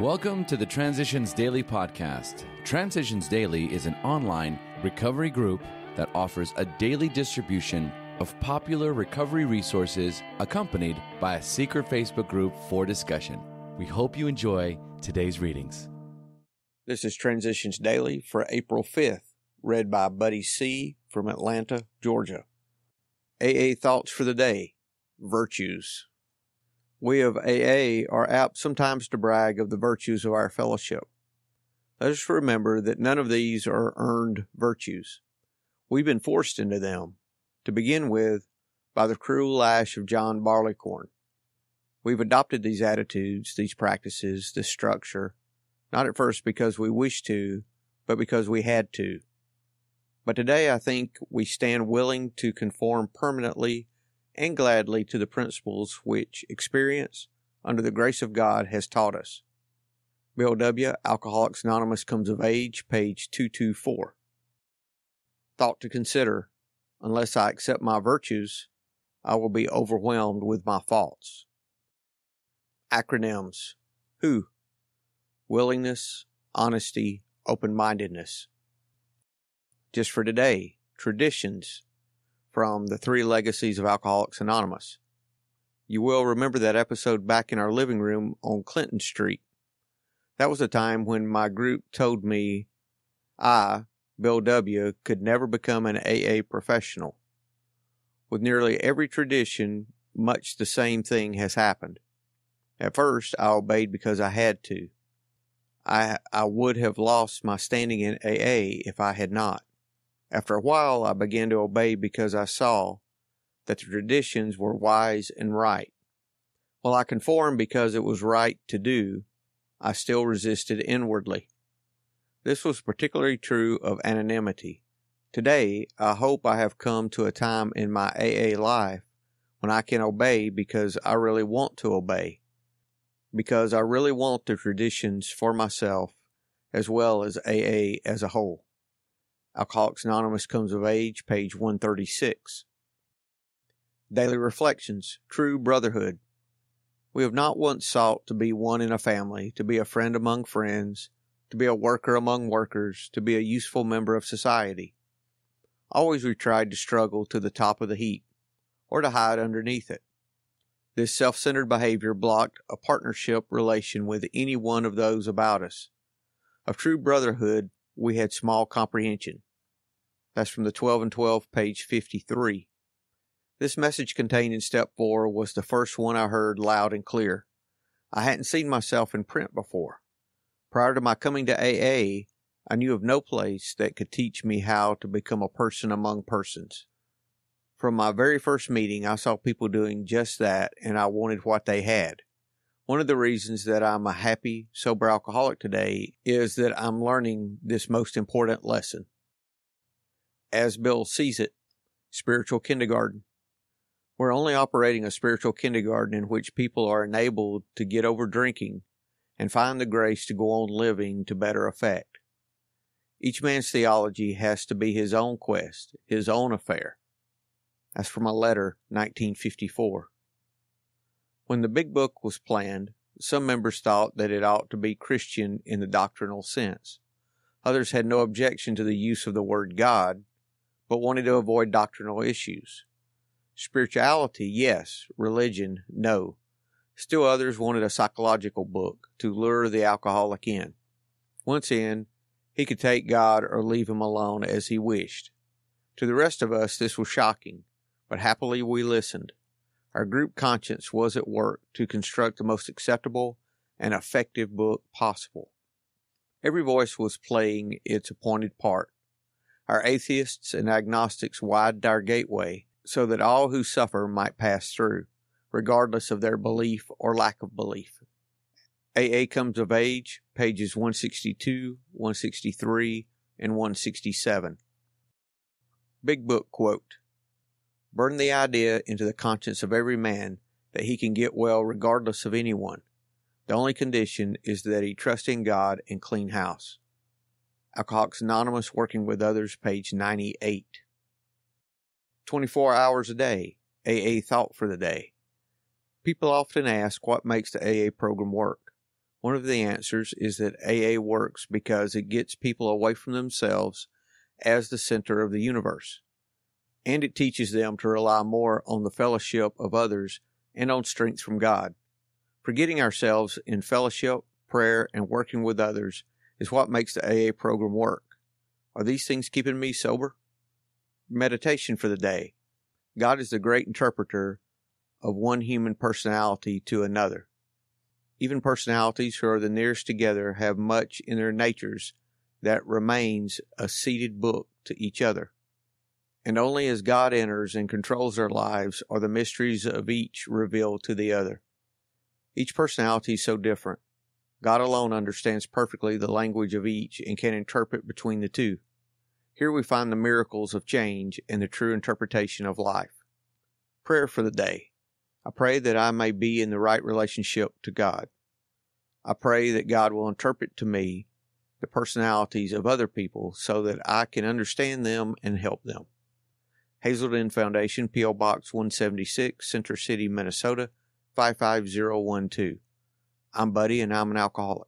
Welcome to the Transitions Daily podcast. Transitions Daily is an online recovery group that offers a daily distribution of popular recovery resources accompanied by a secret Facebook group for discussion. We hope you enjoy today's readings. This is Transitions Daily for April 5th, read by Buddy C. from Atlanta, Georgia. AA Thoughts for the Day, Virtues. We of AA are apt sometimes to brag of the virtues of our fellowship. Let us remember that none of these are earned virtues. We've been forced into them, to begin with, by the cruel lash of John Barleycorn. We've adopted these attitudes, these practices, this structure, not at first because we wished to, but because we had to. But today I think we stand willing to conform permanently and gladly to the principles which experience, under the grace of God, has taught us. Bill W., Alcoholics Anonymous Comes of Age, page 224. Thought to consider: unless I accept my virtues, I will be overwhelmed with my faults. Acronyms: WHO, willingness, honesty, open-mindedness. Just for today, traditions, from the Three Legacies of Alcoholics Anonymous. You will remember that episode back in our living room on Clinton Street. That was a time when my group told me I, Bill W., could never become an AA professional. With nearly every tradition, much the same thing has happened. At first, I obeyed because I had to. I would have lost my standing in AA if I had not. After a while, I began to obey because I saw that the traditions were wise and right. While I conformed because it was right to do, I still resisted inwardly. This was particularly true of anonymity. Today, I hope I have come to a time in my AA life when I can obey because I really want to obey, because I really want the traditions for myself as well as AA as a whole. Alcoholics Anonymous Comes of Age, page 136. Daily Reflections, True Brotherhood. We have not once sought to be one in a family, to be a friend among friends, to be a worker among workers, to be a useful member of society. Always we tried to struggle to the top of the heap, or to hide underneath it. This self-centered behavior blocked a partnership relation with any one of those about us. Of true brotherhood, we had small comprehension. That's from the 12 and 12, page 53. This message contained in step 4 was the first one I heard loud and clear. I hadn't seen myself in print before. Prior to my coming to AA, I knew of no place that could teach me how to become a person among persons. From my very first meeting, I saw people doing just that, and I wanted what they had. One of the reasons that I'm a happy, sober alcoholic today is that I'm learning this most important lesson. As Bill sees it, spiritual kindergarten. We're only operating a spiritual kindergarten in which people are enabled to get over drinking and find the grace to go on living to better effect. Each man's theology has to be his own quest, his own affair. That's from a letter, 1954. When the Big Book was planned, some members thought that it ought to be Christian in the doctrinal sense. Others had no objection to the use of the word God, but wanted to avoid doctrinal issues. Spirituality, yes. Religion, no. Still others wanted a psychological book to lure the alcoholic in. Once in, he could take God or leave him alone as he wished. To the rest of us, this was shocking, but happily we listened. Our group conscience was at work to construct the most acceptable and effective book possible. Every voice was playing its appointed part. Our atheists and agnostics widened our gateway so that all who suffer might pass through, regardless of their belief or lack of belief. AA Comes of Age, pages 162, 163, and 167. Big Book quote: burn the idea into the conscience of every man that he can get well regardless of anyone. The only condition is that he trust in God and clean house. Alcoholics Anonymous Working with Others, page 98. 24 hours a day, AA Thought for the Day. People often ask what makes the AA program work. One of the answers is that AA works because it gets people away from themselves as the center of the universe, and it teaches them to rely more on the fellowship of others and on strength from God. Forgetting ourselves in fellowship, prayer, and working with others is what makes the AA program work. Are these things keeping me sober? Meditation for the day. God is the great interpreter of one human personality to another. Even personalities who are the nearest together have much in their natures that remains a seated book to each other. And only as God enters and controls their lives are the mysteries of each revealed to the other. Each personality is so different. God alone understands perfectly the language of each and can interpret between the two. Here we find the miracles of change and the true interpretation of life. Prayer for the day. I pray that I may be in the right relationship to God. I pray that God will interpret to me the personalities of other people so that I can understand them and help them. Hazelden Foundation, P.O. Box 176, Center City, Minnesota, 55012. I'm Buddy, and I'm an alcoholic.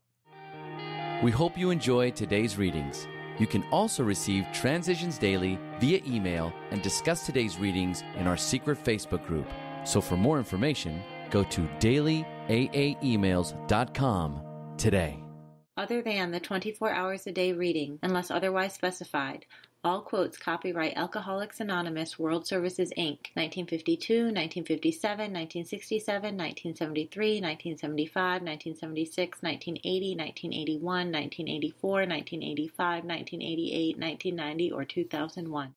We hope you enjoyed today's readings. You can also receive Transitions Daily via email and discuss today's readings in our secret Facebook group. So for more information, go to dailyaaemails.com today. Other than the 24 hours a day reading, unless otherwise specified, all quotes copyright Alcoholics Anonymous World Services, Inc., 1952, 1957, 1967, 1973, 1975, 1976, 1980, 1981, 1984, 1985, 1988, 1990, or 2001.